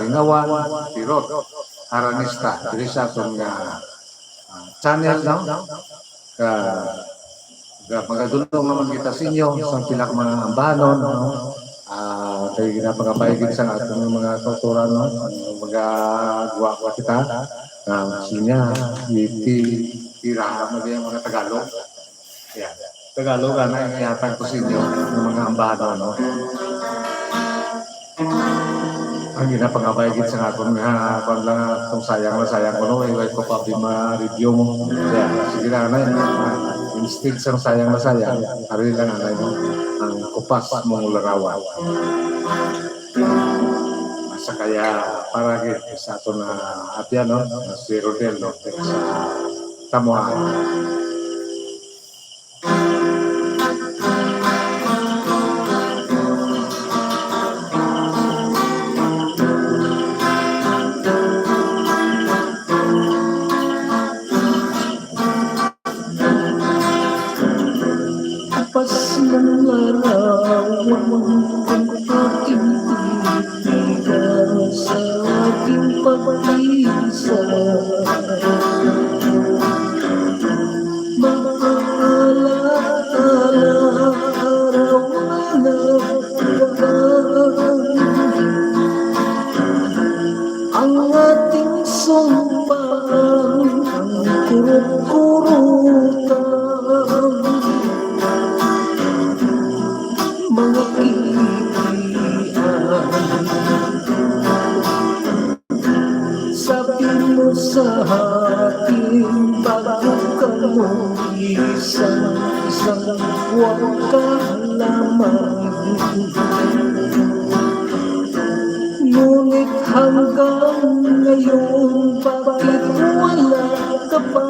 kalingawan, pirot, aranista, diri sa atong channel, no? Magadulong naman kita sa inyo sa pila ka mga ambanon, no? Kaya ginapagapaigid sa atong mga kauturan, no? Magagawa ko kita, sinya, tira mo din mga Tagalog. Yan. Tagalog, yung yatag ko sa inyo ng mga ambanon, no? Ang ginapagapaigid sa atong kung lang itong sayang ko, no? Iway ko pa ma-review mo. Kaya, sige na, instead sa sayang, hari lang ang kupas mong larawan. Sa kaya para sa ito na atyan, no? Si Rodel, no? Sa Tamuan. Ang ating sumpaan, ang kurut-kurutan, mga kikian. Sabi mo sa akin, bago ka mo isang huwag ka lamang. Ngunit hanggang ngayon, bakit wala ka pa?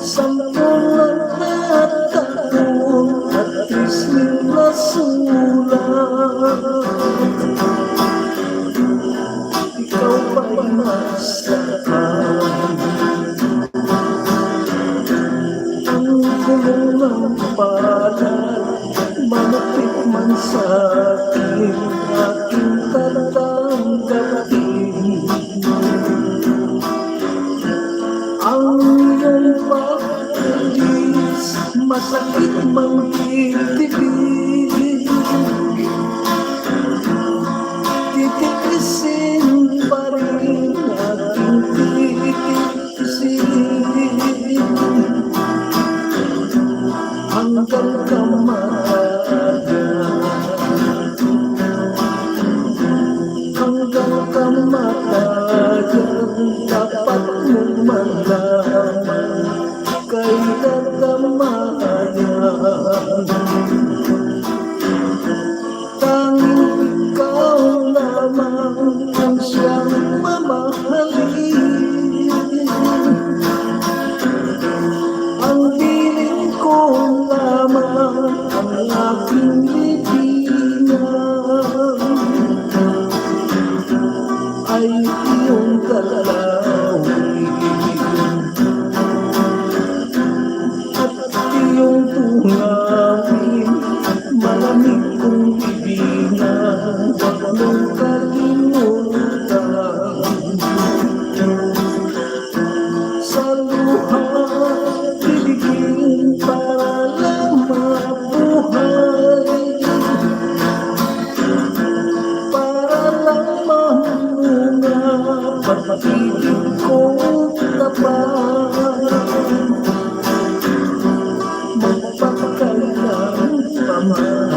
Sampung taon at isling nasulat, ikaw ba'y masakal? Ang gulong ng palad, malapit man sa akin, aking tatanggapin. Ang iyong pag-alis, masakit mang titibig. Titikisin pa rin aking titikisin hanggang kamatayan. Hanggang kamatayan, dapat mong malaman kailan kamayan. Tanging ikaw lamang ang siyang mamahalin. Ang piling ko lamang ang aking libingan, ay iyong dalawin at iyong tungawin. Malamig kong libingan, huwag mong kalimutan. Sa luha kiligin para lang mabuhay, para lang mamunga pag-ibig kong tapat. Magpapakailan pa man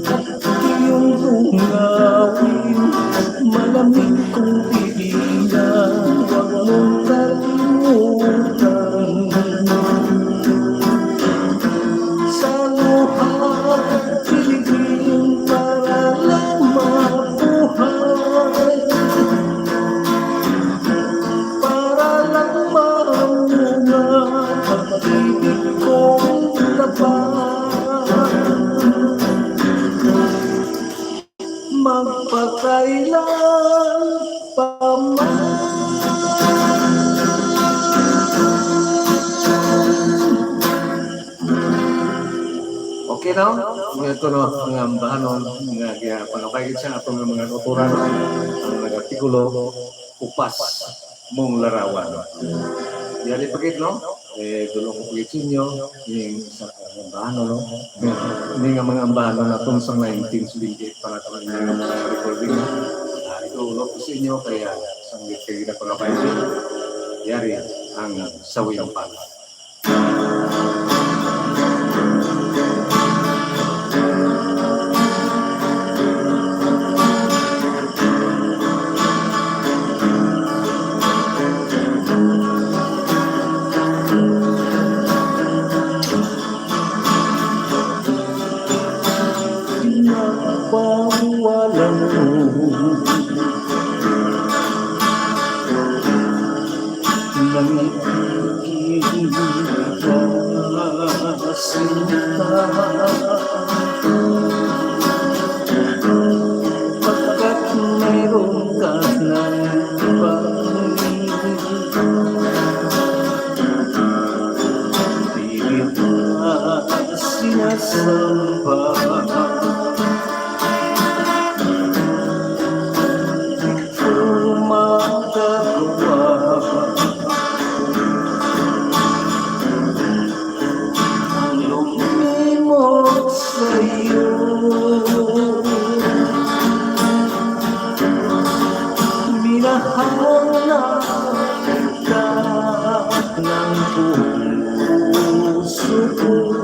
at iyong tungawin, malamig kong bibigyan, huwag mong kalimutan. Sa luha kiligin para lang mabuhay, para lang mamunga pag-ibig kong tapat. Magpakailan pa man. Okay no? Mga ito no, mga ambahanon, mga kaya pangapay sa atong mga kauturan, ang nag-artikulo, upas mong larawan. Yali pagit no? Dulong ko pagit sinyo, yung isang ambahanon no? Hindi nga mga ambahanon na itong sa 1978 para ito ng recording no? Ito ulo ko sa inyo, kaya isang kayo na pangapay yari ang sawi ng pala. Pinapawalan mo ng ibigin ka sinta, pagkat mayroon ka ng pilit na sinasamba. Minahal na kita ng buong puso ko,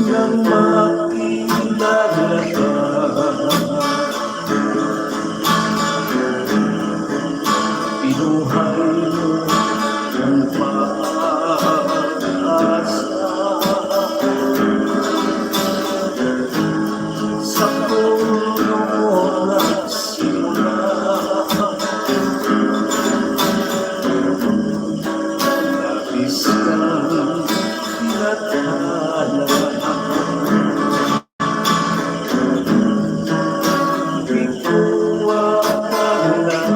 nang makilala ka, pinuhay mo ang pag-asa. Sa puno nagsimula, labis kang tinathala. Di ko akalain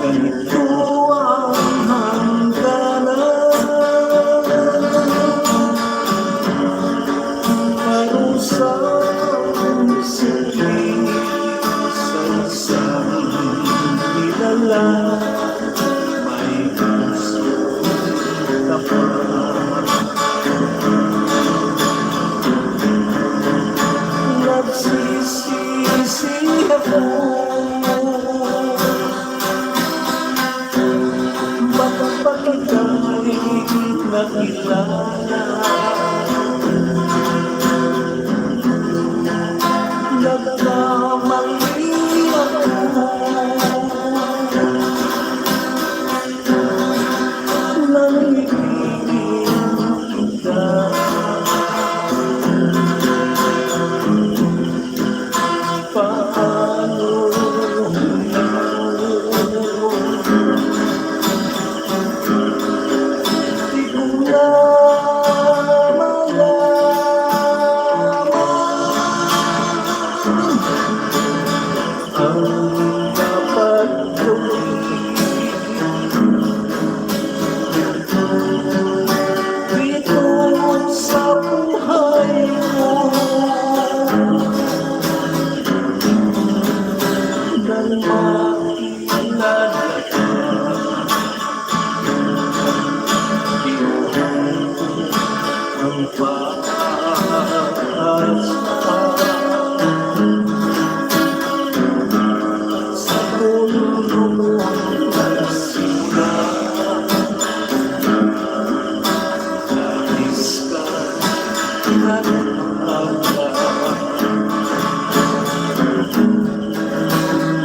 ganito ang hangganan. Parusang sikip sa isang nilalang, may puso tapat. Nagsisisi ako, bakit ba kita'y nakilala? Nagkamali ako nang ibigin kita. Paano di ko na ang dapat gawin dito sa buhay ko, nang makilala ka, pinuhay ko ang pag-asa.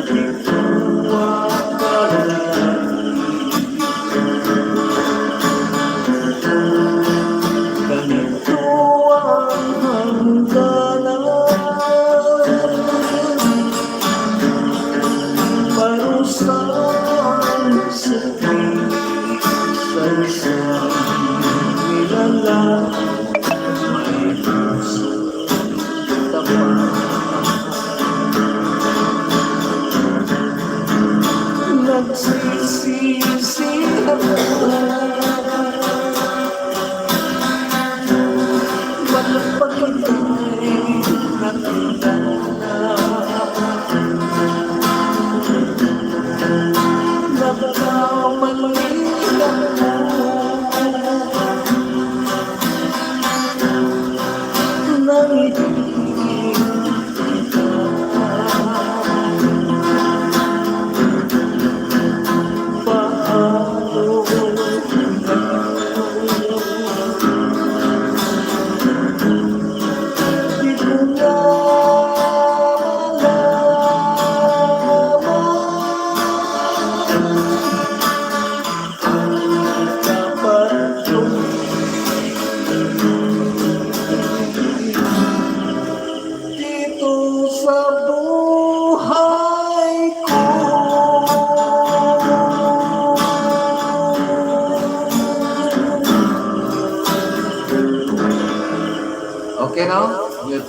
Di ko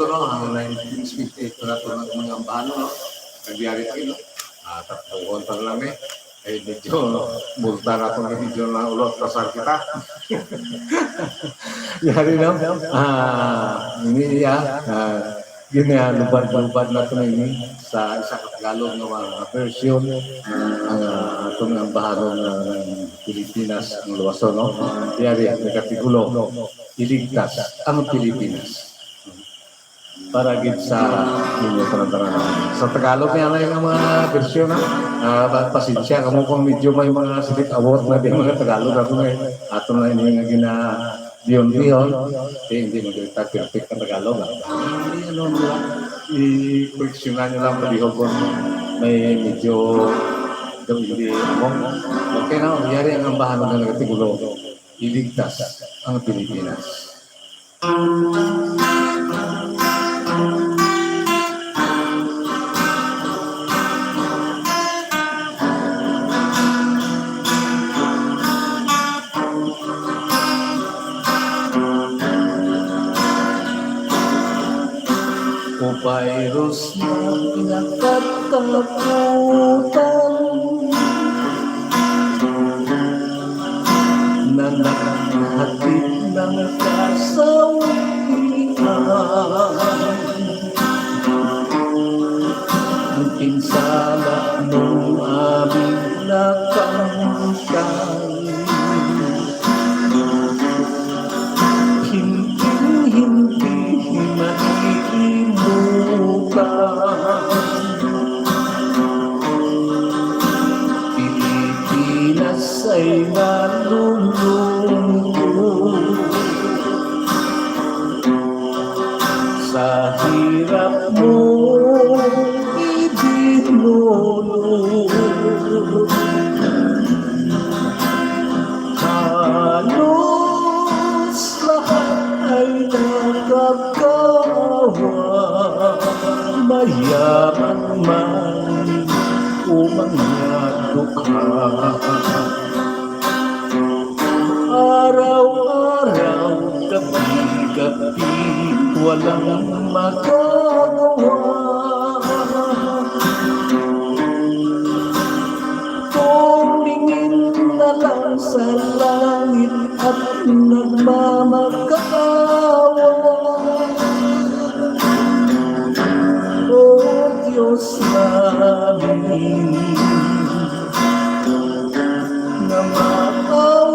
ito, no? Ang 1958 na ito ng mga ambano, no? Nagyari pa ito. Tatlong konta lang eh. Eh, medyo multa na ito, medyo na ulot, kasal kita. Yari na. Ini ya. Ginalubad-lubad na ito na ini sa isa Tagalog na mga version ang itong ambahan ng Pilipinas, ang luwaso, no? Yari, nagkatigulo, iligtas ang Pilipinas. Para gid sa inyo tanan. Sa Tagalog niya na yung mga version na pasensya kamo kung medyo may mga silit award na din mga Tagalog ako ngayon. Ato na ini nga gina diyon hindi mo kita perfect na Tagalog. Hindi ano nila i-correctionan nyo lang palihog kung may medyo hindi mo. Okay na, nangyari ang ambahan ng nagtigulo. Iligtas ang Pilipinas. Virus na pinakatakutan, na nakahatid ng kasawian. Ang pinsala nung aming nakamtay, hindi Pilipinas ay nalulungkot sa hirap mo ibinulot. Halos lahat ay nakakawa, mayaman man o mga dukha. Araw-araw, gabi-gabi, walang magagawa. Tumingin na lang sa langit at nagmamakaawa. Diyos namin, na maawain,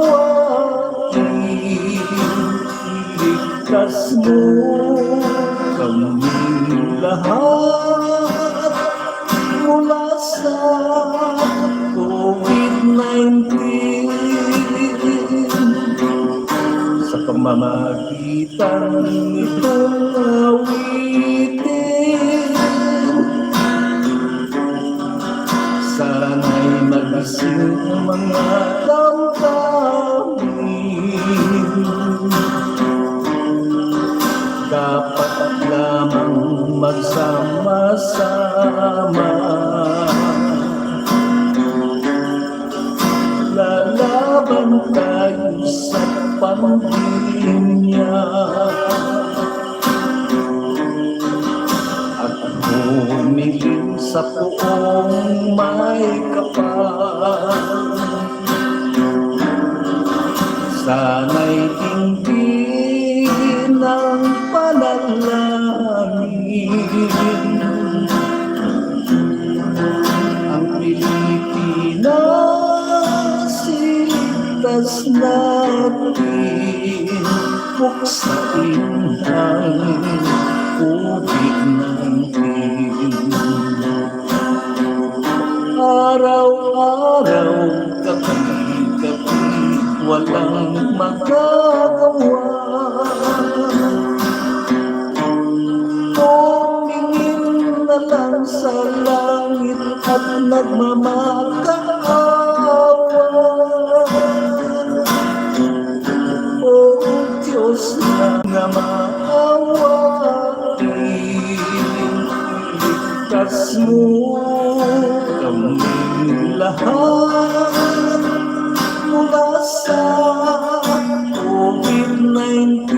iligtas mo kaming lahat mula sa COVID-19 sa pamamagitan nitong awitin. Sana'y magising ang mga damdamin. Dapat lamang magsama-sama, lalaban tayo sa pandemya at humiling sa poong may kapal. Sana'y hindi ng panalangin ang Pilipinas, iligtas natin, buksain ang COVID-19. Araw-araw, gabi-gabi, walang magagawa. Tumingin na lang sa langit at nagmamakaawa. O Diyos na maawain, iligtas mo kaming lahat mula sa COVID-19.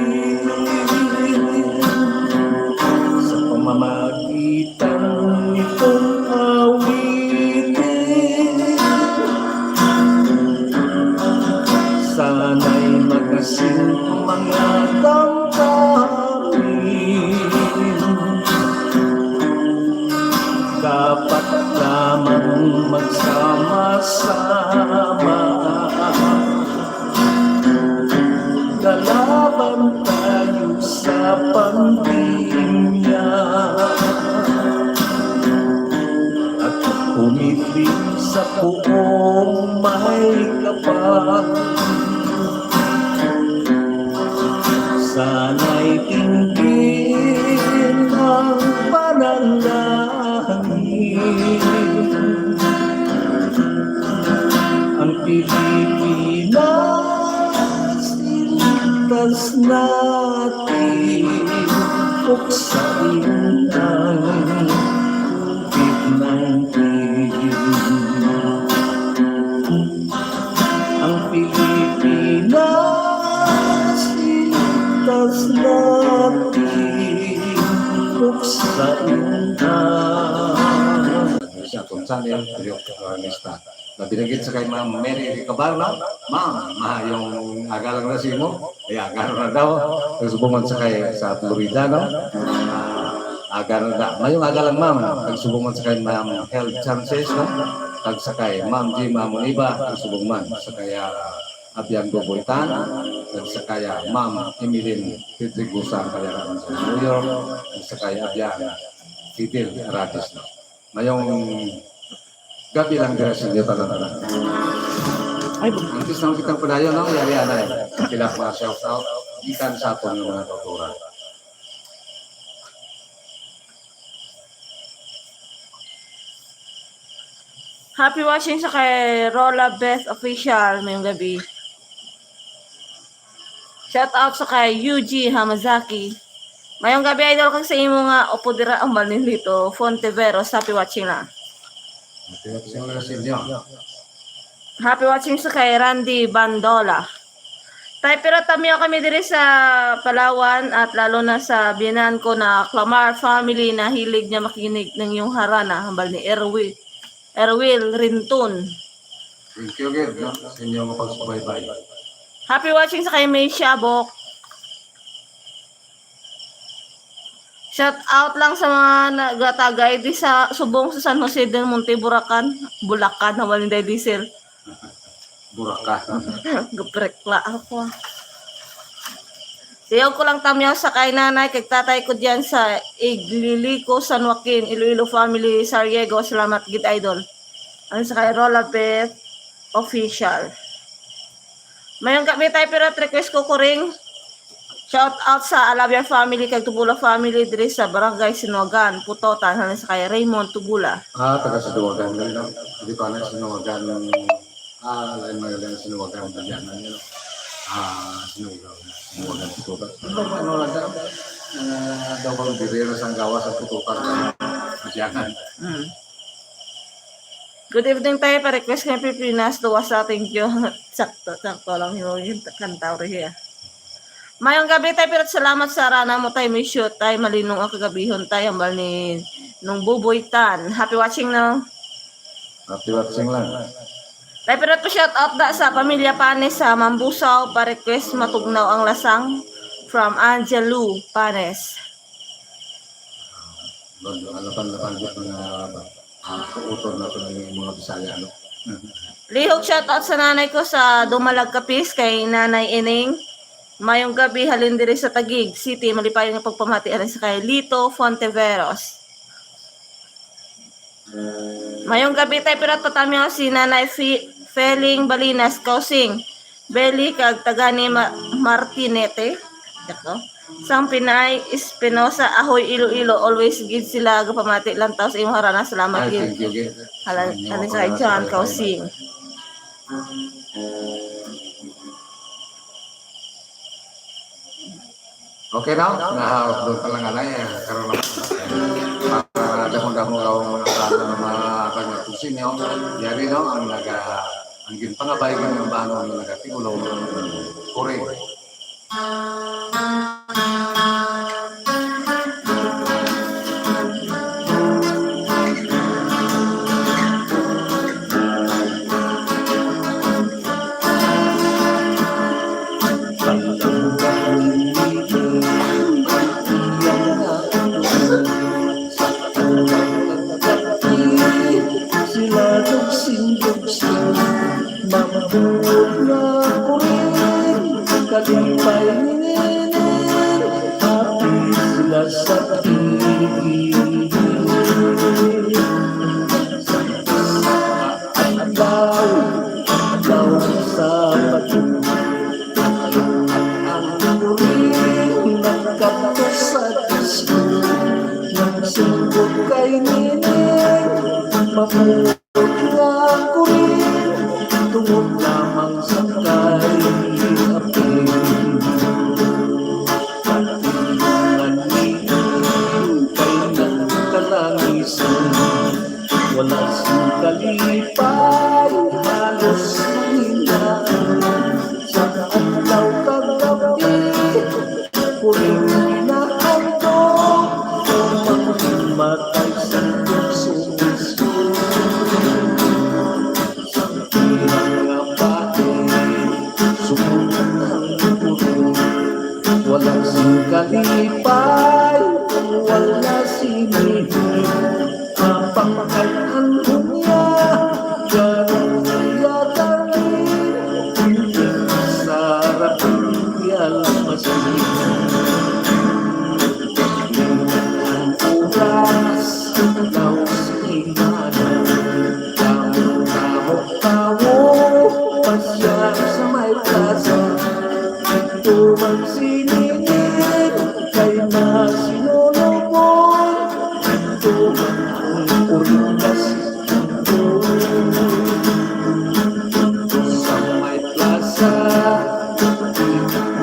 dapat lamang magsama-sama. Lalaban tayo sa pandemya at umitim sa buong may kapal. Sana'y tingin ang panalangin, ang Pilipinas iligtas natin, buksain ang COVID-19. Ang Pilipinas iligtas natin, buksain ang Sa Gonzales, Lista. Na binanggit sa kay Ma'am Mary Cabarna, Ma'am, yung agalang na si mo, ay agalang na daw. Nagsubungan sa kay sa Florida, no? Agalang na. Mayong agalang Ma'am, nagsubungan sa kay Ma'am Health Chances, no? Tag sa kay Ma'am G. Mamuniba, nagsubungan sa kay Abian Boboitan, tag sa kay Ma'am Emilyn Pitrigusa, kaya sa New York, tag sa kay Abian Fidel Aratis, no? Mayong gabi lang dira sa inyo tanan-tanan. Ay, Imbis na kitang padayon, no? Yari-yana eh. Kailangan mga shout-out, ikan sa aton ng mga kultura. Happy watching sa kay Rola Beth Official ngayong gabi. Shout out sa kay Yuji Hamazaki. Mayong gabi idol kang sa imo nga opo dira ang balin dito Fonteveros. Happy watching na. Sino na sa inyo? Happy watching sa kay Randy Bandola. Tay pero tamiyo kami diri sa Palawan at lalo na sa biyanan ko na Clamar family na hilig niya makinig ng yung harana hambal ni Erwil Rintun. Thank you again, no? Sa inyo mga pagsubaybay. Happy watching sa kay May Shabok. Shout out lang sa mga nagatagay di sa subong sa San Jose del Monte, Bulacan, na walinday diesel. Burakan. Guprekla ako. Siyaw ko lang tamyaw sa kay nanay, kay tatay ko diyan sa Igliliko, San Joaquin, Iloilo family, Sariego. Salamat gid idol. Ano sa kay Rola Beth Official. Mayong gabi tayo pero request ko ring. Shout out sa Alabian family, kay Tubula family diri sa Barangay Sinuagan, Putotan, hanin sa kay Raymond Tubula. Taga Sinuwagan na yun, no? Hindi pa na Sinuwagan ng... lain magalang Sinuwagan na yan, no? Sinuwagan Putukan. Ano lang daw? Daw bang birero sa gawa sa Putukan na Masyakan. Good evening tayo, pa-request kay Pilipinas, tuwas sa thank you. Sakto lang yung kantaw rin. Mayong gabi tayo, pero salamat sa rana mo tayo, may shoot tayo, malinong ang kagabihon tayo, ambal ni nung buboytan. Happy watching na. Happy watching lang. Tayo, pero to shout out da sa pamilya Panes sa Mambusaw, pa-request matugnaw ang lasang from Angelu Panes. Ano pa natanggap ng utol na ito ng mga Bisaya, ano? Lihog shout out sa nanay ko sa Dumalag Kapis, kay Nanay Ining. Mayong gabi halin diri sa Taguig City, malipay nga pagpamati arin sa kay Lito Fonteveros. Mayong gabi tayo pero tatamyo si Nanay Feling Balinas Kausing Beli kag tagani Martinete. Dako. Sang Pinay Espinosa Ahoy Iloilo, always gid sila gapamati lang taw sa imong harana. Salamat gid. Thank you, Gid. Halin sa kay John Kausing. Okay na? Doon ka lang alay. Karoon lang. Para damo-damo ang mga plano ng mga kanyatusin nyo. Yari no, ang ginpangabay ka ng bano ang nagatiulaw ng kore. Mabuot na ko rin, kalipay ninin, happy sila sa tigil. Daw sa patuloy, ang rin nagkapos sa disco, nang singgot kay ninin, mabuot na ko rin, tungod lamang sa kay apil. Kay nagkalangisan, wala sing kalipay, halos hinaan. Sa adlaw kagabi, puring hinahanto, matay sa sumiso. Sa tirang nga bahay, sumunod ang puring, wala sing kalipay, wala sing hihil. Pangkailan niya, ganun yata rin, hindi sarap yal masin. Ang oras, daw sinimana, tamo-tamo, pasya sa may plaza, ito magsiningin, kay na sinulubon, ito Urindas ito sa may plaza,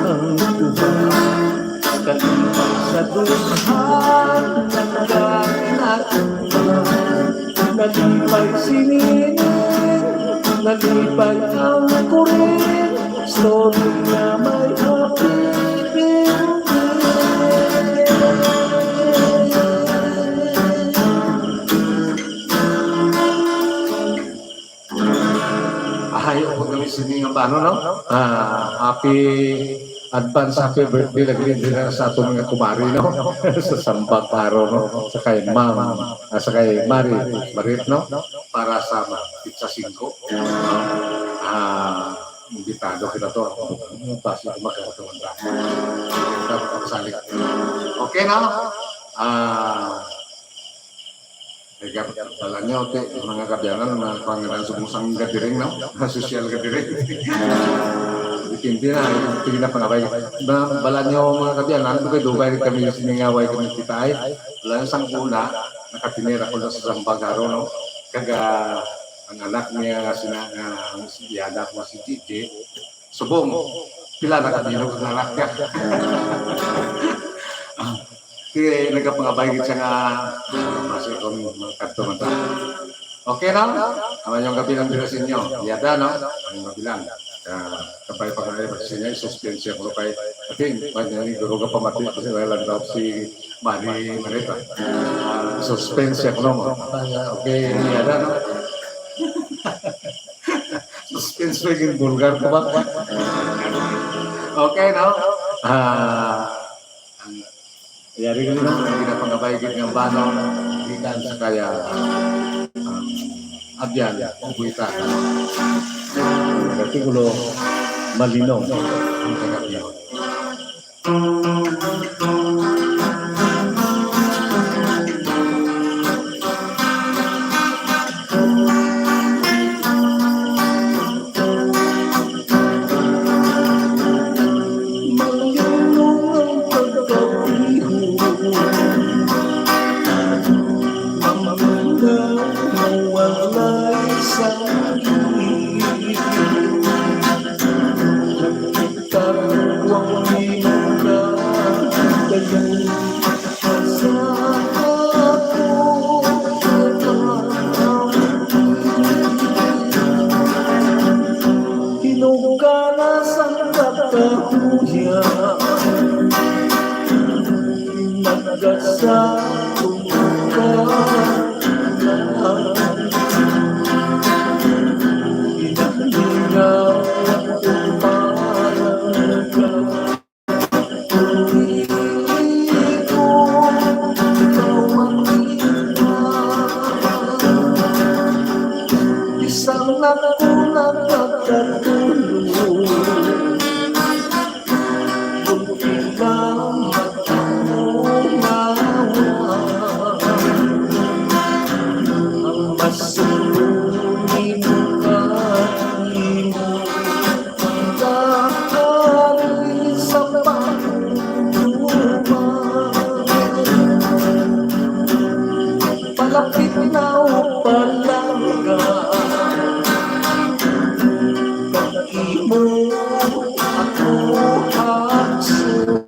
ang tuhan, kalipay sa duhan, nagkakinatuhan, nalipay sininin, nalipay ang kurin, story na may happy ending. Ayaw ko kami sini nga paano, no? Happy advance happy birthday lagi din sa ato mga kumari, no? Sa sambag araw, no? Sa kay ma'am, sa kay Marit, no? Para sa pizza 5. Imbitado kita to. Basta magkakatawan na. Dapat kasali. Okay na? Dala nyo, mga kabyanan, mga pangalan sa musang gadiring, no? Social gadiring. Hindi na, hindi na pangabay. Bala nyo, mga kabyanan, dugay kami siningaway kami kita ay. Wala na sang una, nakatinira ko na sa Zambagaro, no? Kaga, ang anak niya, ang siyada ko si Gigi, subong, pila na kabino ang anak niya. Kaya nagkapangabay siya nga masih kong mga kanto-kanto. Okay na? Naman yung kabilang birasin nyo. Yada, no? Ang mabilang. Kapay pangayay birasin nyo, suspense ko kay ating panyali guru ka pamati kasi wala daw si Marita. Suspense ko no. Okay, yada, no? Suspense maging bulgar ko ba? Okay, no? Yari ko nung pinapangabay ng banong ikan sa kaya abyan, ubuita. Artikulo malinaw ang kagabi. Isang nakulang makatulog kung ilang matungawa ang masunurin kahimo dahil sa pagtuma palapit na upalaga pag-imo ako hakso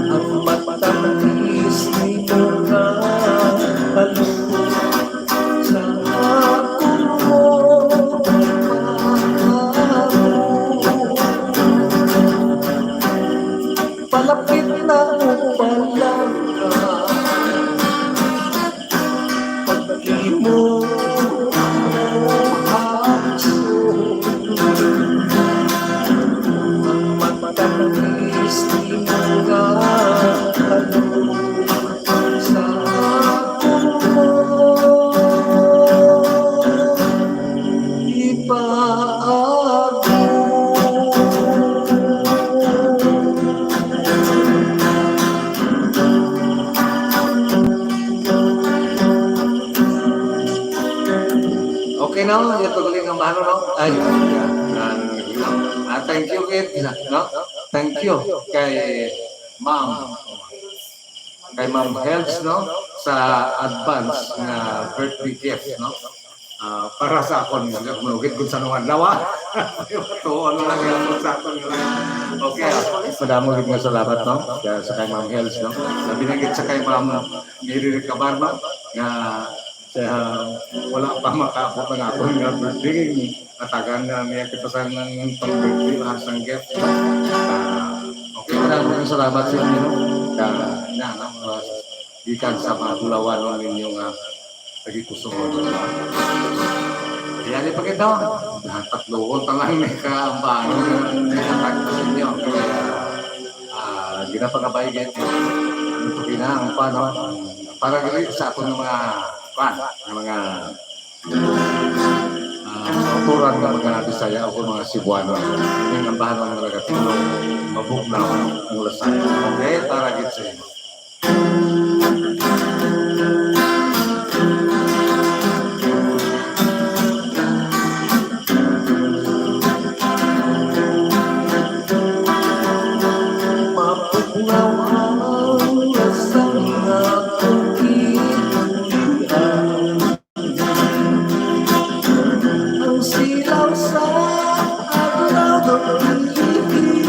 ang matamis ni mo ka halo sa ako palapit na upalaga pag-imo hakso ang matamis ni mo ka halo sa ako Okay na, ito galing ang mahalo, no? Ay, thank you, Kit, no? Thank you kay Ma'am Helps, no? Sa advance na birthday gift, no? Para sa akon, manugit kung sa nungan lawa. Tuon lang yan sa akon. Okay, madamo rin nga salamat, no? Kaya sa kay Ma'am Helps, no? Binagit sa kay Ma'am Miri Cabar, no? Nga wala pa makaabot ng ako nga birthday. Natagan na niya kita sa ng pang-birthday lahat ng gift. Okay, maraming salamat sa inyo. Ikan sa mahulawan ng inyong pagkikusunod. Kaya di pa kita. Tatluon talang may kaambano ng natag sa inyo. Kaya ginapagabay ganyan. Ito kinang paano. Para gawin sa ato ng mga mga turan ng mga Bisaya o mga Cebuano. Yung ambahan ng mga katulong mabuknaw ang lasay. Okay, para git sa inyo. mapugnaw ang lasang akong inulian ang silaw sa araw ng pag-ibig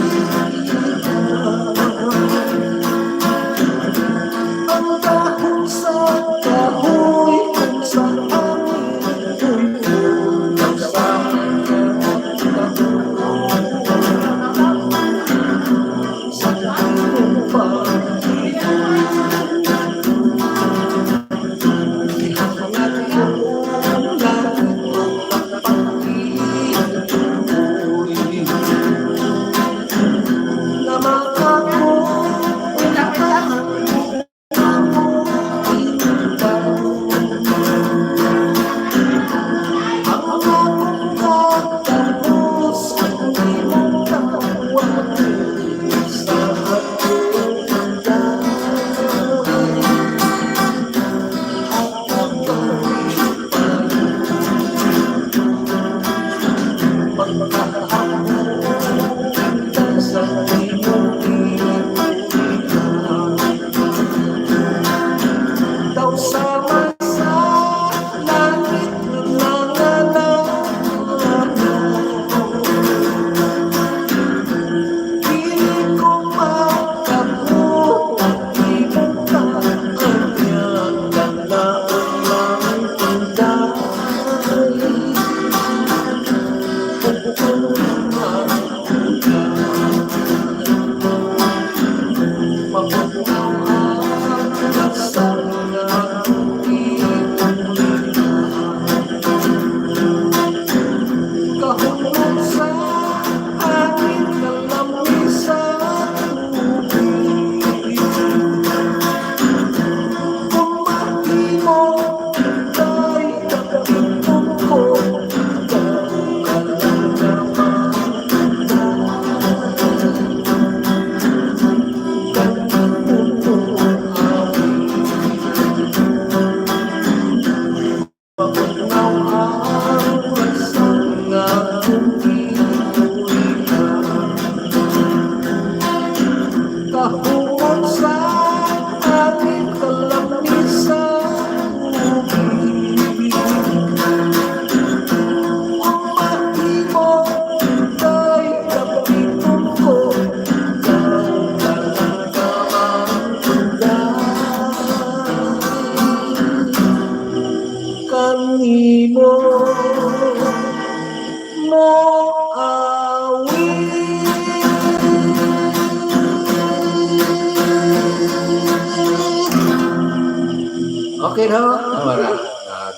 Okay na, wala.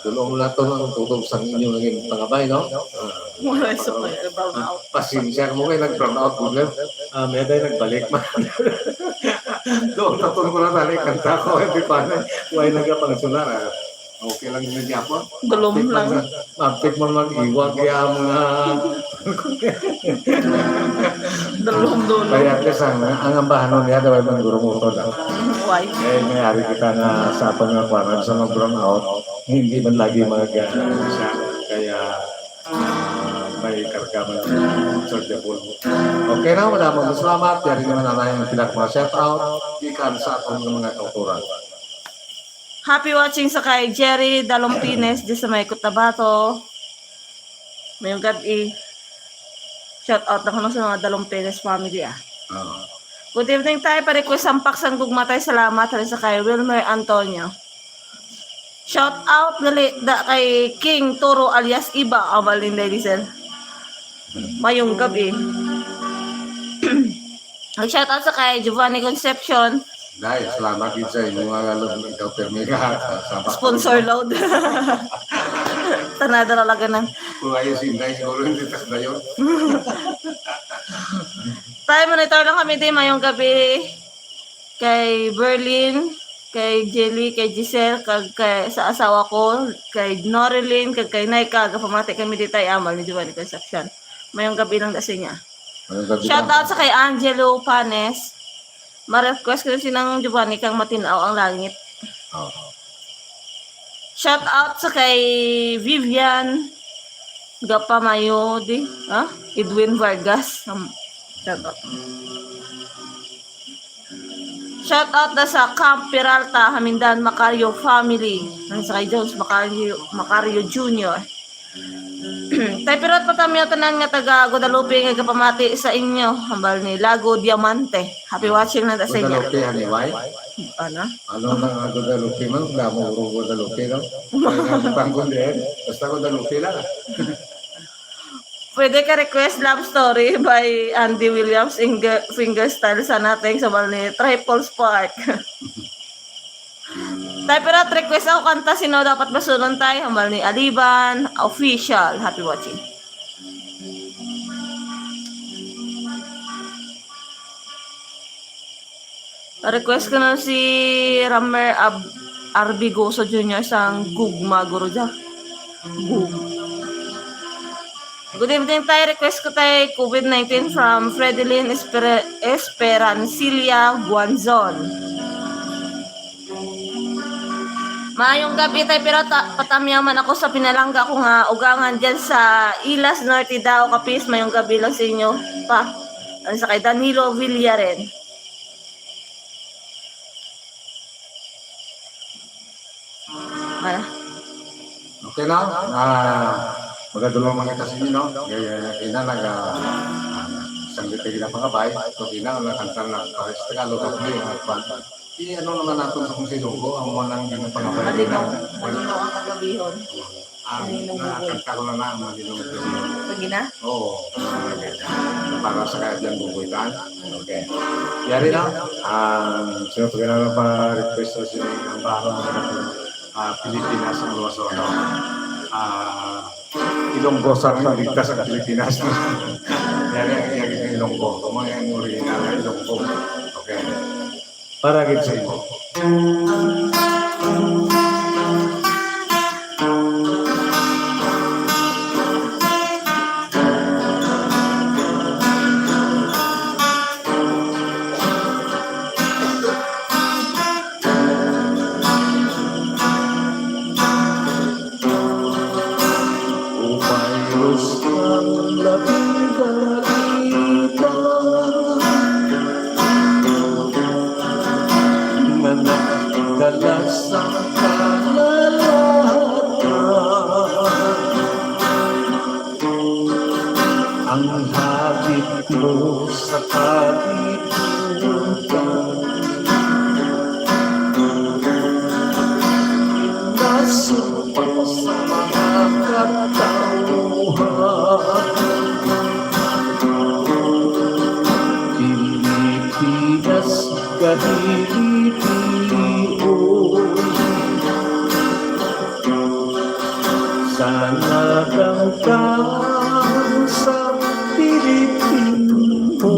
Tulong na ito ng tutog sa inyong naging pangabay, no? Wala sa brown out. Pasensya mo kayo, nag-brown out mo lang. May day nagbalik man. Doon natulong ko na tali, kanta ko, hindi pa na. Huwag nagkapangsunar. Okay lang yung nagyapon. Dulom lang. Maptik mo mag-iwag kaya mga... Dulom. Kaya at least ang ambahan mo niya, daway mong gurong utod. Why? Eh, nangyari kita na sa pangakwaran sa mag-brown out, hindi man lagi mag-ano siya. Kaya may karga man sa Japon. Okay na, wala mong salamat. Yari naman na yung pilat mga shout out. Ikan sa atong mga kauturan. Happy watching sa kay Jerry Dalompines di sa may Cotabato. Mayong gabi. Shout out na ko sa mga Dalompines family ah. Good evening tayo. Pa-request ang paksang gugmatay. Salamat rin sa kay Wilmer Antonio. Shout out gali da kay King Toro alias Iba Avalin Diesel. Mayong gabi. Shout out sa kay Giovanni Concepcion. Dahil, salamat din sa inyo mga galog ng Kautermega. Sponsor load. Tanada talaga ng. Kung ayaw sinday, siguro hindi tas na yun. Tayo monitor lang kami din mayong gabi. Kay Berlin, kay Jelly, kay Giselle, kay sa asawa ko, kay Norilyn, kay Naika, pamati kami dito ay amal ni Giovanni Concepcion. Mayong gabi lang kasi niya. Shout out sa kay Angelo Panes. Ma-request ko sinang Giovanni kang matinaw ang langit. Shout out sa kay Vivian Gapamayo Edwin Vargas. Shout out. Shout out na sa Camp Peralta, Hamindan Macario family. Sa kay Jones Macario Jr. Tay pirot patamyo tanan nga taga Guadalupe nga kapamati sa inyo. Hambal ni Lago Diamante. Happy watching na sa inyo. Guadalupe, haniway? Ano? Ano na Guadalupe man? Damo uro Guadalupe, no? Tanggol din. Basta Guadalupe lang. Pwede ka request love story by Andy Williams Fingerstyle sa nating sa ni Triple Spark. Tayo pero request ako kanta sino dapat basunod tayo. Hambal ni Aliban Official. Happy watching. Request ko na si Ramer Arbigoso Jr. sang Gugma Guru dyan. Good evening tayo. Request ko tayo COVID-19 from Fredelyn Esperancilia Guanzon. Maayong gabi tayo pero patamyaman ako sa pinalangga ko nga ugangan dyan sa Ilas Norte daw kapis. Mayong gabi lang sa inyo pa. Ano sa kay Danilo Villaren. Okay na? Magadulong mga kasi nyo, no? Kaya isang litay na pangabay. So, kinakantang na pares Tagalog at may ano naman natin sa kung sinugo, ang manang ginang pangabay. Malinaw ang kagabihon. Nakakanta ko na na, malinong pangabay. Pagi na? Oo. Para sa kaya dyan bubuitan. Okay. Yari na. Sino pag na pa-request na sila ng barang Pilipinas ang luwas o ano. Ilonggo sa ligtas sa Pilipinas. Yari ang Ilonggo. Kung mga yung original na Ilonggo. Okay. Para gid sa imo. Ang habit mo sa kalibutan, nasupang sa mga katauhan. Pilipinas kahilipion, Dalagang kang sa Pilipino,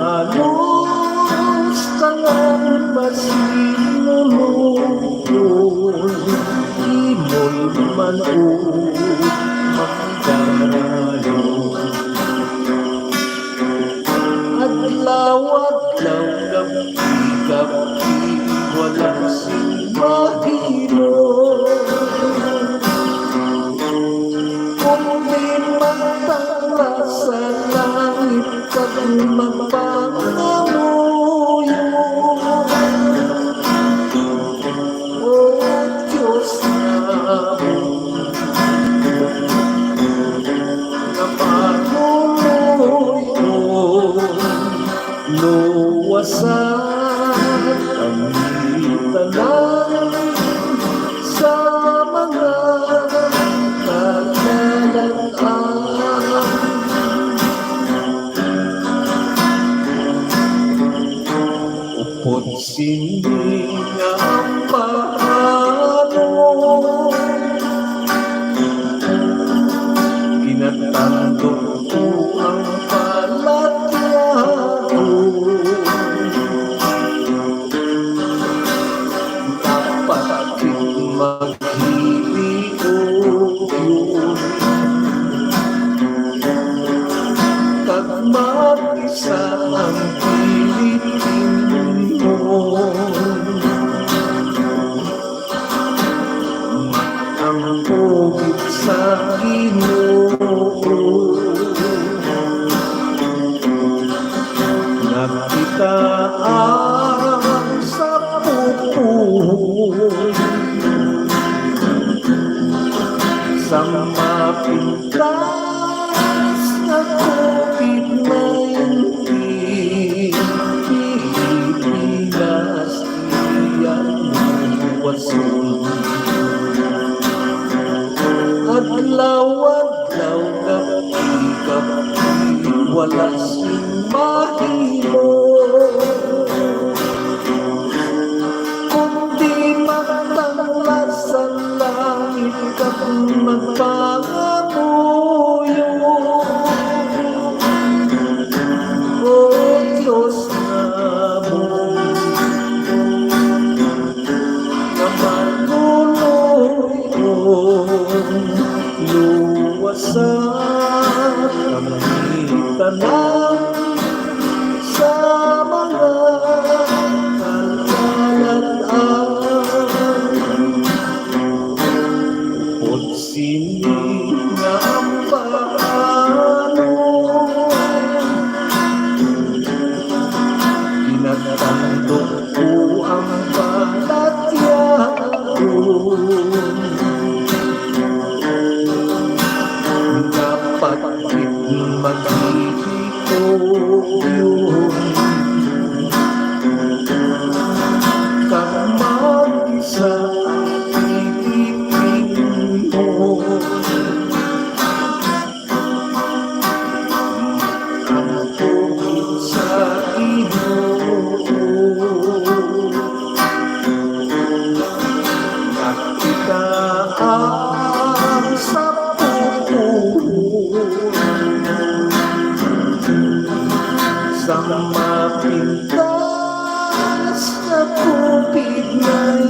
halos tangang masinunod, imol man o magdalo. Adlaw-adlaw gabi-gabi, walang simbahino, kundi magtala sa langit at magpangamuyo. O Diyos namin, na panuloy mo, luwasan kami tanan sa mga kagalakan. Upod sindi nga ang paano, kinatandog ko ang palatyago. Dapat maghiliog yun, kag mag-isa ang Pilipino. Ang pugit sa Ginoo, nagkitaan sa pupuon, sa mapintas na COVID-19, Pilipinas iyan luwason. Adlaw-adlaw gabi-gabi, wala simbahino, kundi magtangla sa langit at magpangamuyo. O Diyos namin, na manuloy mo, luwasan kami tanan sa mga kagalakan. Upod sini nga ang paano, kinatandog ko ang palatyago. Dapat maghihiliog yun, kag mag-isa ang Pilipino. Ang pugit sa Ginoo, nagkitaan sa pupuon, sa mapintas na COVID-19,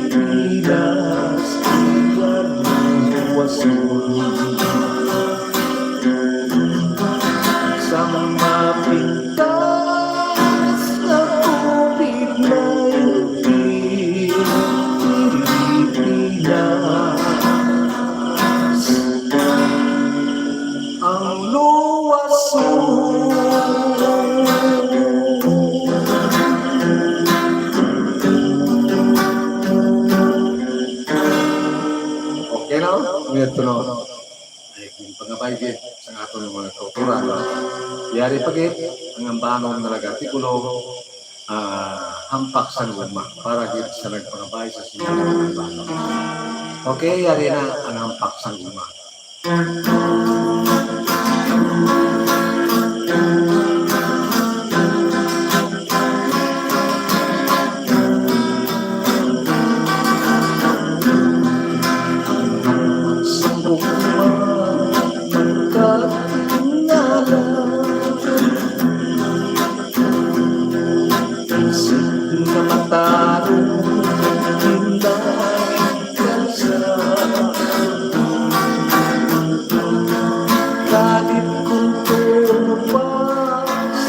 Pilipinas iyan luwason. Sa mapintas na COVID-19, Pilipinas ang luwason. Okay na? Ngayon ito na. Ay, kung pangabaygit sa ato ng mga kultura. Yari pagit, ang ambanon na lagartikulo, hampak sa luma para git sa nagpangabay sa siya ng ambanon. Okay, yari na ang hampak sa luma.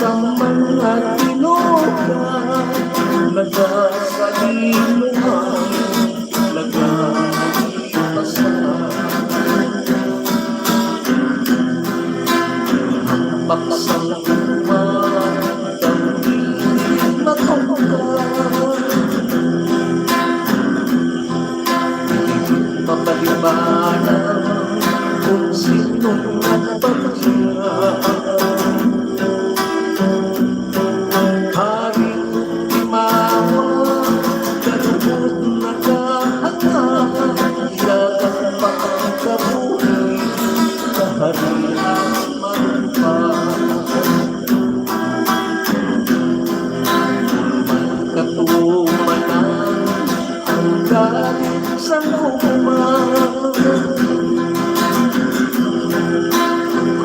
sa mga tinuga, nagasalilungan, nagalipasan. Paksang umatangin na tungkol, mapalibanan kung sinong nagpagkira. Haring timawa, kalubot na kahanga, ilagang pagkabuhi, kaharian magpa. Katumanan ang galing sa luma,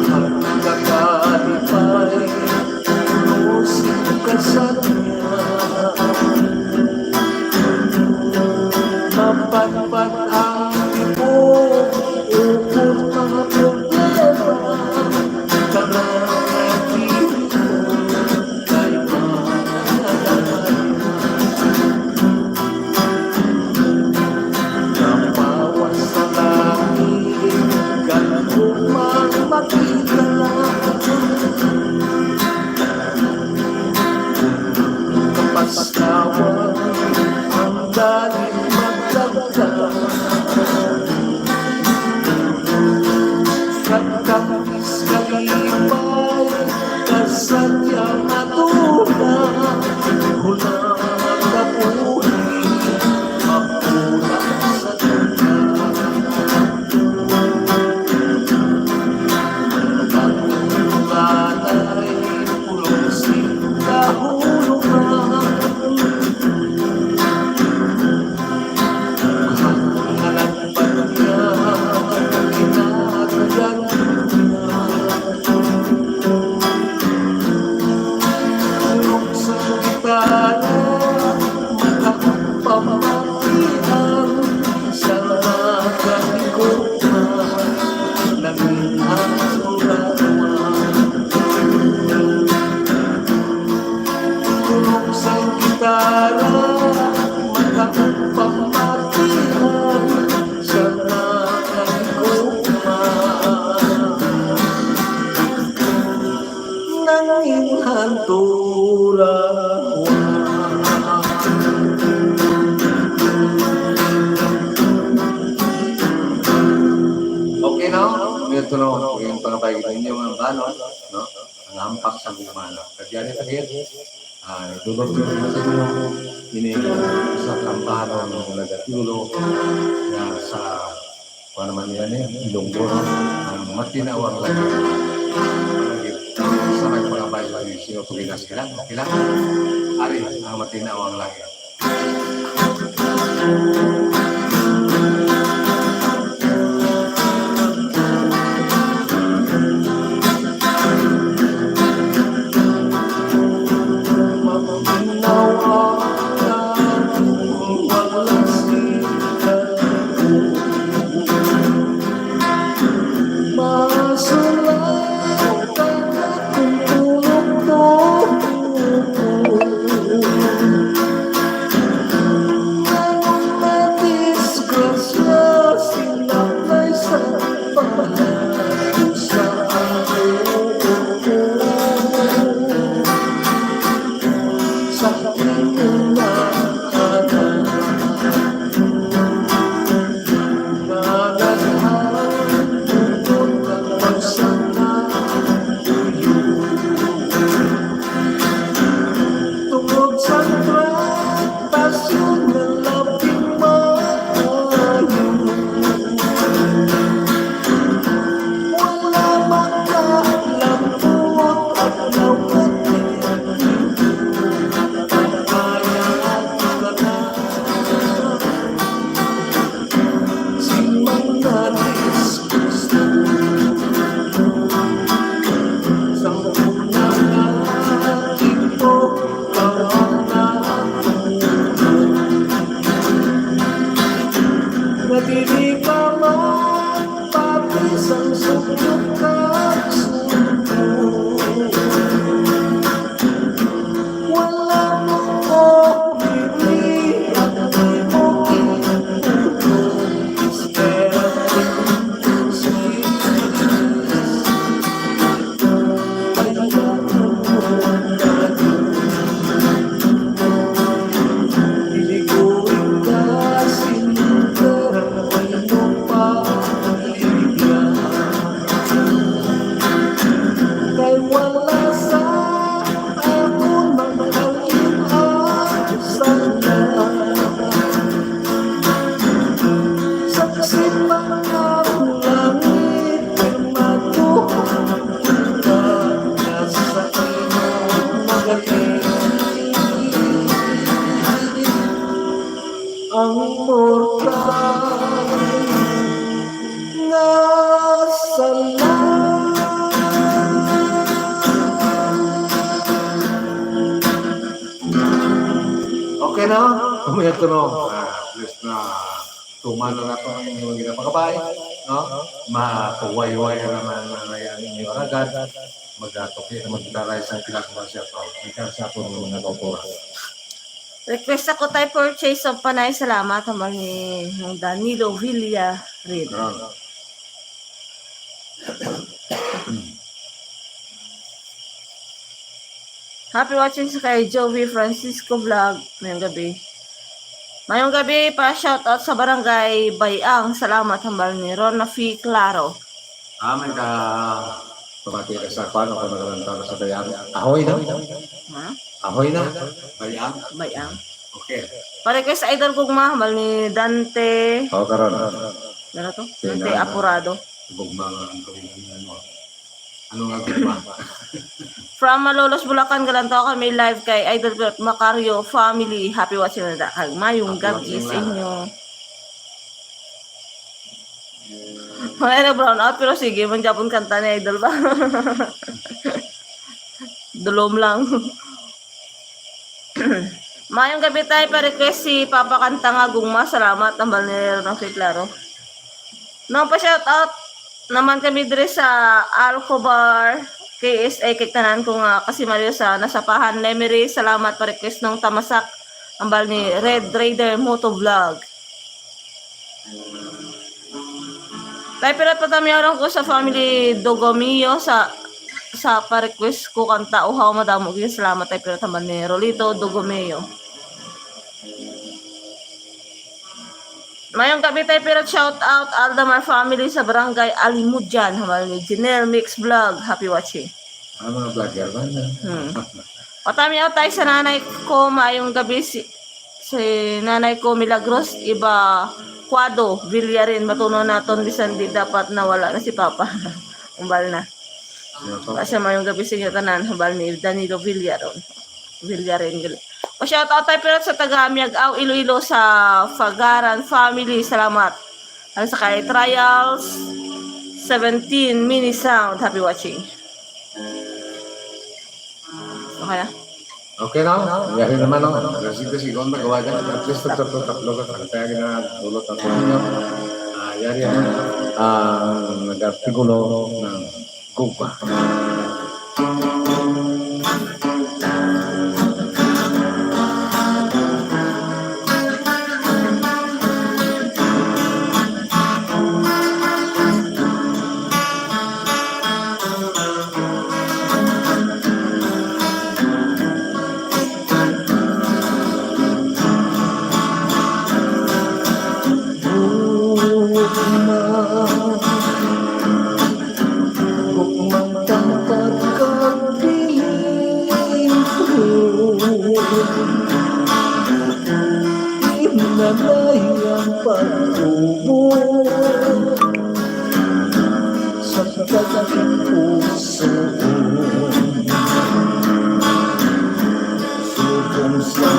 hanggagalipay, lusin ka sa niya. Mapagpag ang tibok, ukol mga problema, karangagin ko kay manalaman. Napawas sa langit, galumang makita lang. Kapaskawan ang daling magdagdag, kagkapis kalipay, kasadyang matula, hulang kapuhi, mapulang sa tula. Pagkulanay, pulusin kahulungan, hangalagpan niya, kinagyan niya. Tulong sa gitara, makapamatian, sa nagahikuman, naging ang surawan. Tulong sa gitara, makapamatian, sa nagahikuman, nanging hanturawan. Okay na, ito na ako yung pangapagin ninyo mga banon, no? Ang hampak sa gumana. Kagyan ito dulot ko sa inyo, ini sa kampahan ng nagatulo na sa kung naman yan Ilonggo, ang matinawang lagi. Sa nagpangabay lang yung sino tulinas kilang, okay lang? Ari, ang matinawang lagi. na, kumayat ko no. Please na tumano na ito ang inyong ginapakabay. No? Matuway-way naman na yan inyo agad. Magatoki na magdaray sa pinakaman siya ito. Ikaw sa po ng mga doktora. Request ako tayo purchase of panay. Salamat naman ni Danilo Villa rin. Happy watching sa kay Joey Francisco Vlog. Mayong gabi pa shoutout sa barangay Bayang. Salamat hambal ni Ron Nafi Claro. Amin ka pamati ka sa kwan o kanagalantara sa Bayang. Ahoy na. Ha? Ahoy na. Bayang. Bayang. Okay. Pa-request idol gugma hambal ni Dante. O karon. Ano to? Dante Apurado. Gugma nga ang gawin ano. Ano nga gugma? From Malolos, Bulacan, galantaw kami live kay Idol Bert Macario family. Happy watching na dakag. Mayong gabi sa inyo. Mga brown out pero sige, manjapon kanta ni Idol ba? Dulom lang. Mayong gabi tayo pa-request si Papa Kanta nga gugma. Salamat ang balnero ng Claro. No pa shout out naman kami dire sa Alcobar KSA kay tanan ko nga kasi Mario sa nasapahan Lemery. Salamat pa request ng Tamasak ang bal ni Red Raider Moto Vlog. Tayo pirat patamyaran ko sa family Dogomio sa pa request ko kanta uhaw madamo gyud. Salamat tayo pirat ang bal ni Rolito Dogomio. Mayong gabi tayo pirat shout out Aldamar family sa barangay Alimudjan. Hamal ni Jenel Mix Vlog. Happy watching. Ano mga vlogger ba? Patami out tayo sa nanay ko. Mayong gabi si nanay ko Milagros. Iba Quado. Villarin. Matuno naton bisan di dapat nawala na si Papa. Umbal na. Kasi mayong gabi sa inyo tanan. Umbal ni Danilo Villarin. Pa-shout out tayo pero sa taga-Miagaw, Iloilo sa Fagaran family. Salamat. Ano sa kay Trials 17 Mini Sound. Happy watching. Okay na? Okay na. Yari naman no. Kasi kung magawa dyan, at least tatlo ka. Kaya ginadulot ang ninyo. Yari naman. Nag-artikulo ng gugma. Inanayang pagtubo sa kakaking puso, subong sa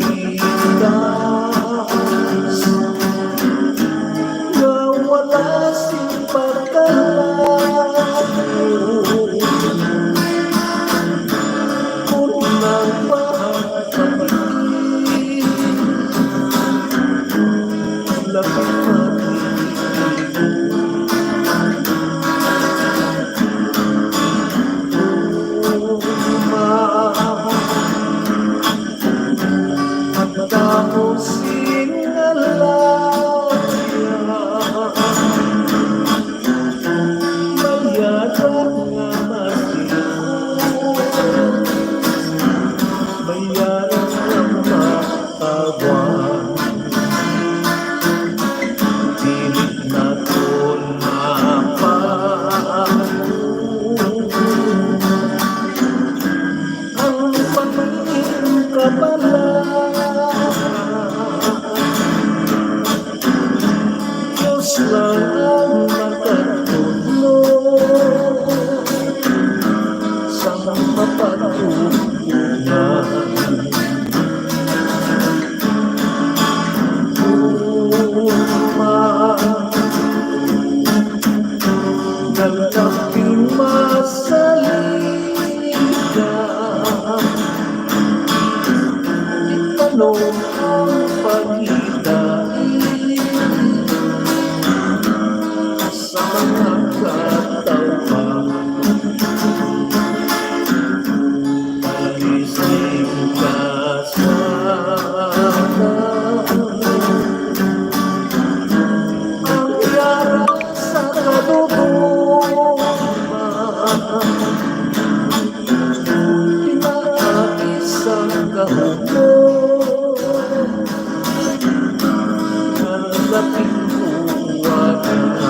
isitas na wala sing pagkalayo. Unang pagkapatid, lapit Itanong ang paghitain sa mga katawhan. Palising ka sana ang yara sa kaduguman. Pinaisang kahapon ang laping buwagan.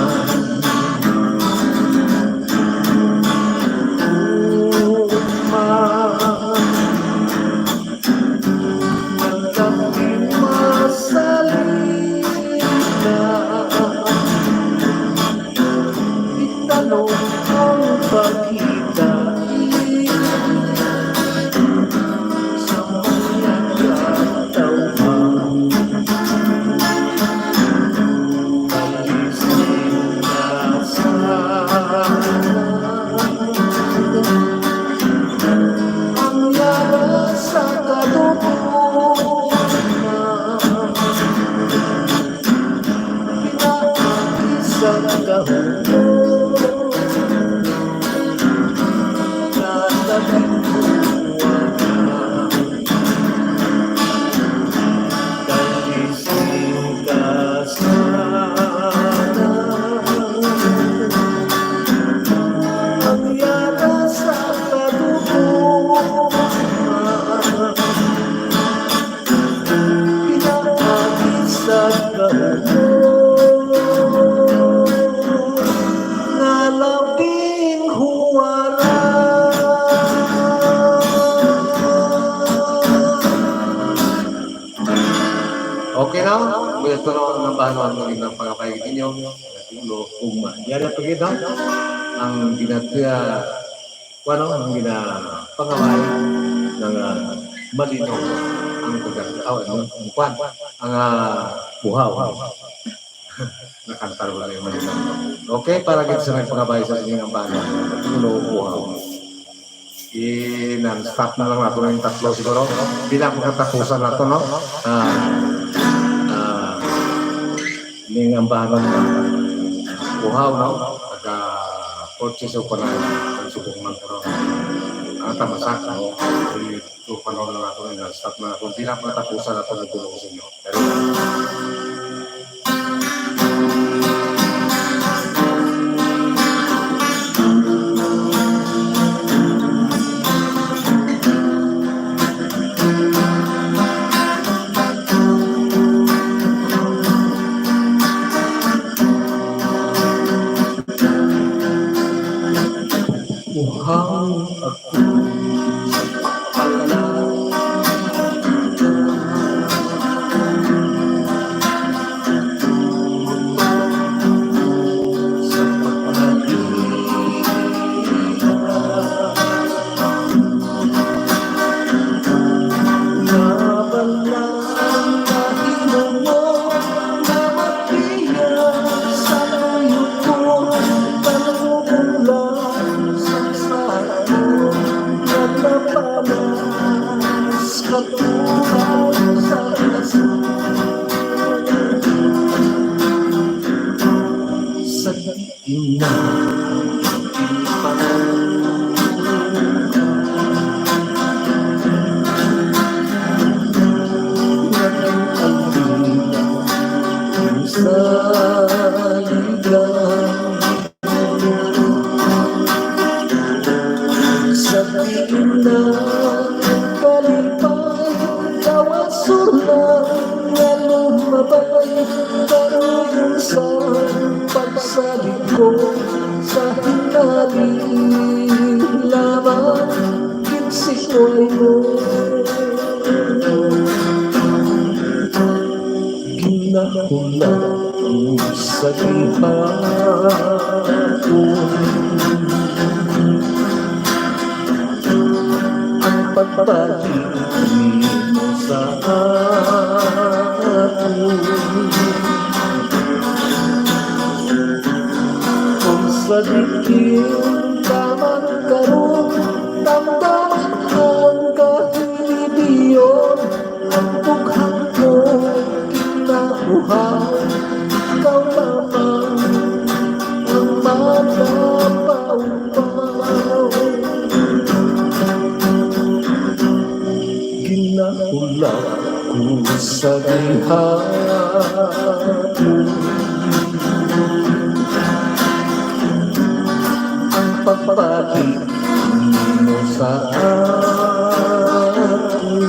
Magkaping masalita, itanong ang paghitain sa mga katawhan. Palising ka sana ang yara sa kaduguman. Pinaisang kahapon na labing buwagan. Palising ka sana ang yara sa kaduguman. Pinaisang kahapon na labing huwaran. Okay na? Ito na ang bahanuan ng ilang pagkakayag ninyo. Ulo, ugma. Yan ang pagkita. Ang ginatiya, ang ginapangaway ng malino ang pagkakaway. Ang buhaw. Nakantar wala yung malino. Okay, para kita sa nagpangabay sa inyong ang bahanuan. Ulo, buhaw. I-stop na lang nato ng tatlo siguro. Bilang katapusan nato, no? Ning ang bahanan ng buhaw, no? Pagka-purchase o panay, ang subong man pero ang tamasak, no? Ito panahon na nato ng stop na nato. Bilang katapusan nato ng tulong sa inyo. Pero, Buhaw ako sa ang tulad ko sa diha. Ang pagpapit mo sa akin,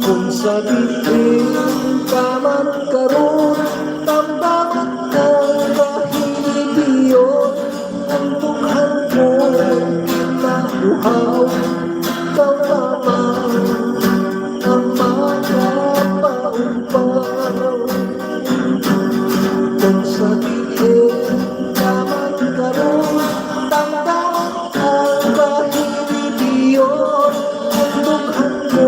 kung sa diin ka man karoon, tambakan ka dahil iyon ang dughan ko kinabuhaw. Ikaw lamang ang makapaupaw. Kung sa diin ka man karoon, tambakan ka dahil iyon ang dughan ko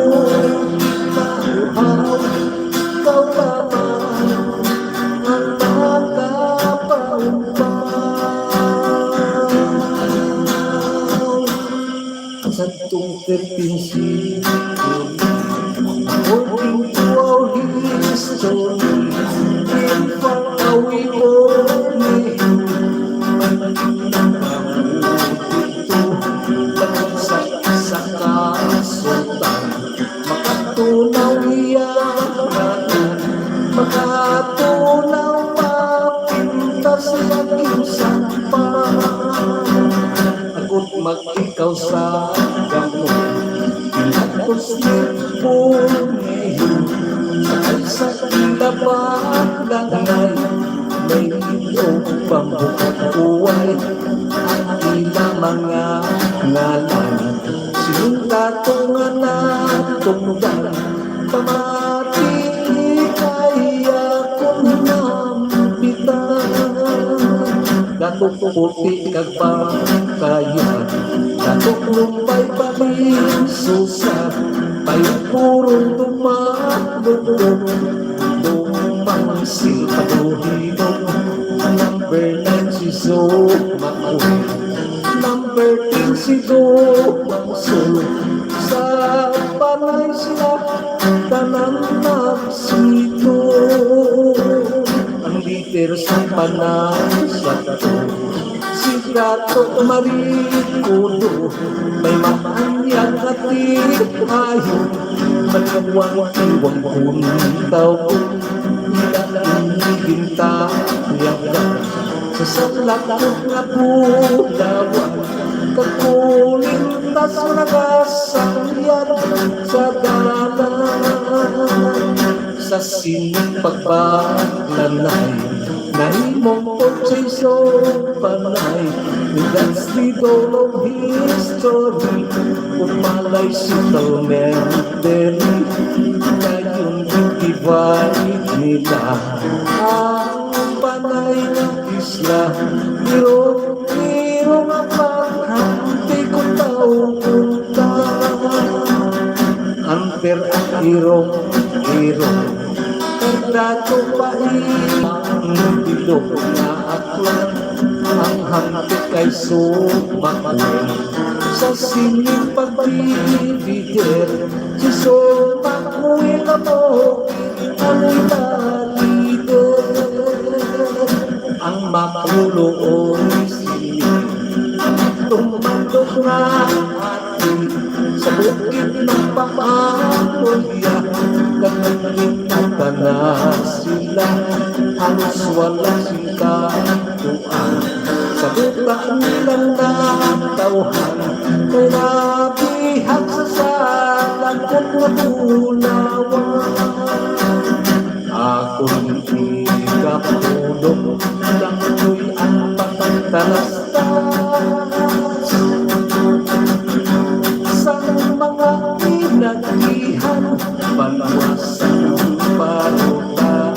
kinabuhaw. Ikaw lamang ang makapaupaw. Sa tungkol pinsipyo, according to our history, in far away only, ito sa isa kasultan, makatunaw iyan, makatunaw mapintas ang sampang. Ako't mag-ikaw sa gamot, pinatos po ngayon, sa ilabalanay, may iyong pambukat buhay, ang ilang mga ngalan, sinungatong nga natunggan, pamati kaya kong nambitan. Dato puti kag pangkayan, dato lumbay palinsusat, payo purong dumadugdog, dumangsil paduhinog. Number 9 si Zomakoy, number 10 si Domangsul, sa panay sila tanan nagsito. Ang liter sa panay sa tato, si Gato Marikudo, may maanyag at ayaw, magkawang-iwang kuntaw, nilalanigin tayagan, sa salakot nga pulawan, kakuling tas nagasangyan sa dalan. Sa sinipagpaglanay, nahimong pagsiso panay, that's the goal of history. Umalay si Talmenderi, ngayon i-divide nila ang panay ng isla. Biro nga paghanti ko tao punta, amper ang irong dato pa ang bilog na aklan, ang hanapit kay Zomakoy, sa sining pagbibigir, si Zomakoy na mo ang lider, ang makulong sining, tumatok na atin sa bukid ng Pampolya. Nagkakita na sila, halos wala singkatuan, sa butaan nilang natauhan, kay nabihag sa salang kong natulawan. Ako'y ikapulong, lang ko'y ang pagtalastas sa mga inagihan, palawasan paruta.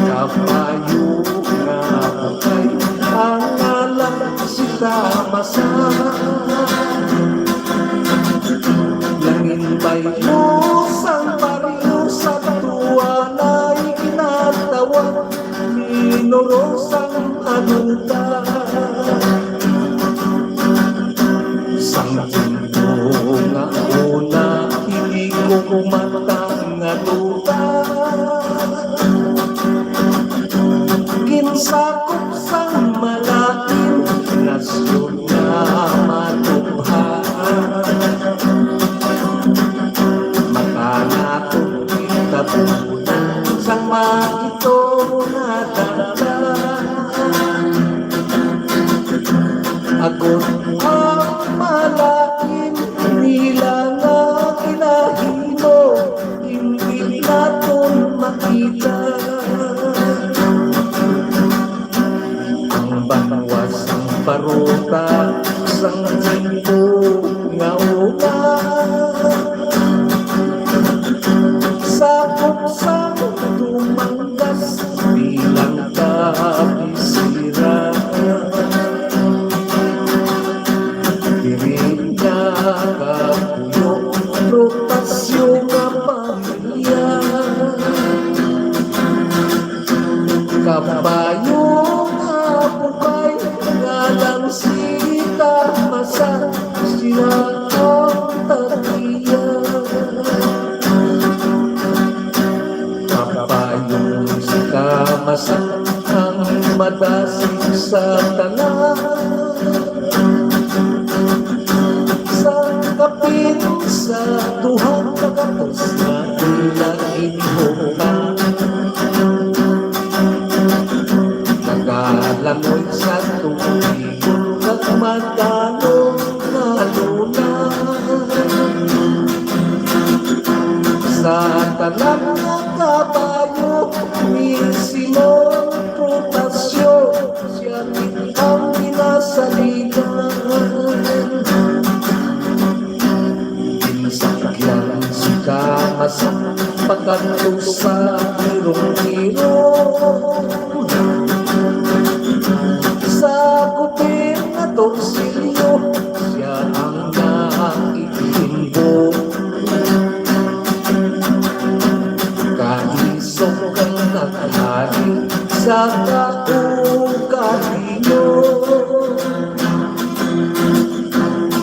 Kapayo nga bukay, ang alam si Tamasa, langin ba'y lusang pariusang tuwa na'y kinatawag, minurosang anuta. Sang mundo nga una, hindi ko kumatang nga tuta, ginsakop sang malaking nasyon na paruta sang timpo nga una sakop sang tumanggas bilang kabisira diri nga kapuyo rotasyo nga pamilya kapayo nga bukay nga lang sita masa sila ang tatiya kapayong sika masa ang madasig sa tanan sa kapit sa tuhang kagatos na ilang inihopan nagalamoy sa tubig at magdalo na luna sa talang na kabayo ni Simon Protasio siya ang pinasaligan sakyan si Kamasa pagkanto sa hirong-hirong sa gobernador Silio siya ang naitimbo kaisok ang nakahari sa kaugaliyo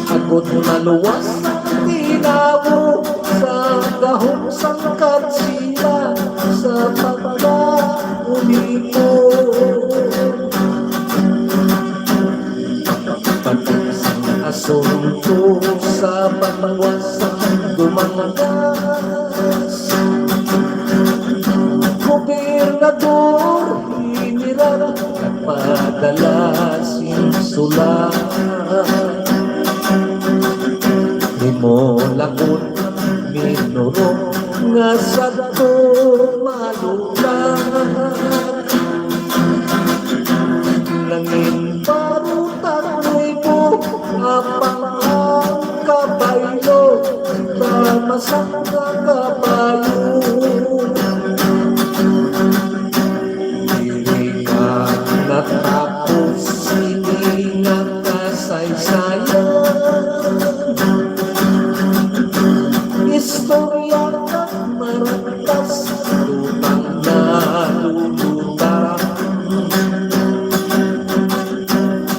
agod maluwas ang tinawo sa gahong sangkat sila sa pagkaunito patisang asunto sa pagmawasang dumangas gobernador hinirang at padala sinsula di mo lakot minuro nga sa to malulat nangin parutakoy po apang ang kabaylo tamasang kabayo diri ka natapos hindi nga kasaysayan istorya kang maratas lupang naluluta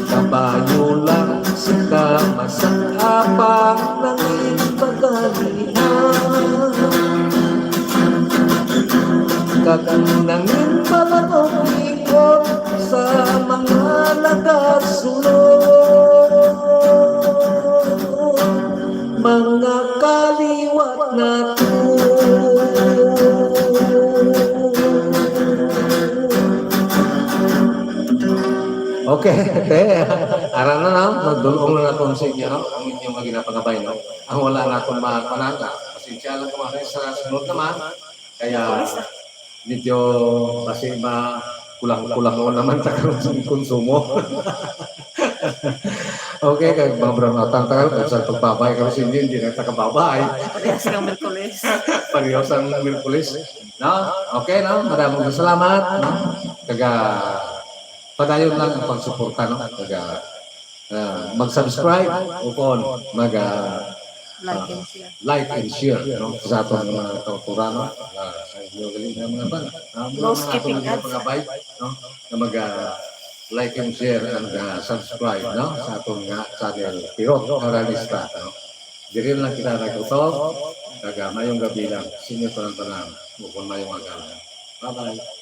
kabayo lang si Kamasang apang ng ibagalihan kagunangin palanong ikot sa mga nagasunod mga kaliwat na okay, te. Aral na na, magdulong na natin sa inyo, no? Ang inyong mga ginapagabay, no? Ang wala na itong mga panata. Pasensya lang kumakas sa sunod naman. Kaya, medyo kasi kulang-kulang mo naman sa konsumo. Okay, kaya mga brown out ang tagal, kung saan pagbabay ka kasi hindi na nakababay. Parehas kang Merkulis. Parehas ang Merkulis. No? Okay, no? Maraming salamat. No? Padayon lang ang pagsuporta, no? Mag-subscribe upon Like and share. like and share, no? Sa atong mga kautura, no? Sa inyo galing na mga bala. No skipping ads. No? Na like and share and subscribe, no? Sa atong channel Pirot Moralista, no? Diri lang kita nagtutok. Mayong gabi lang. Sinyo pa ng tanang. Upon mayong agalan. Bye-bye.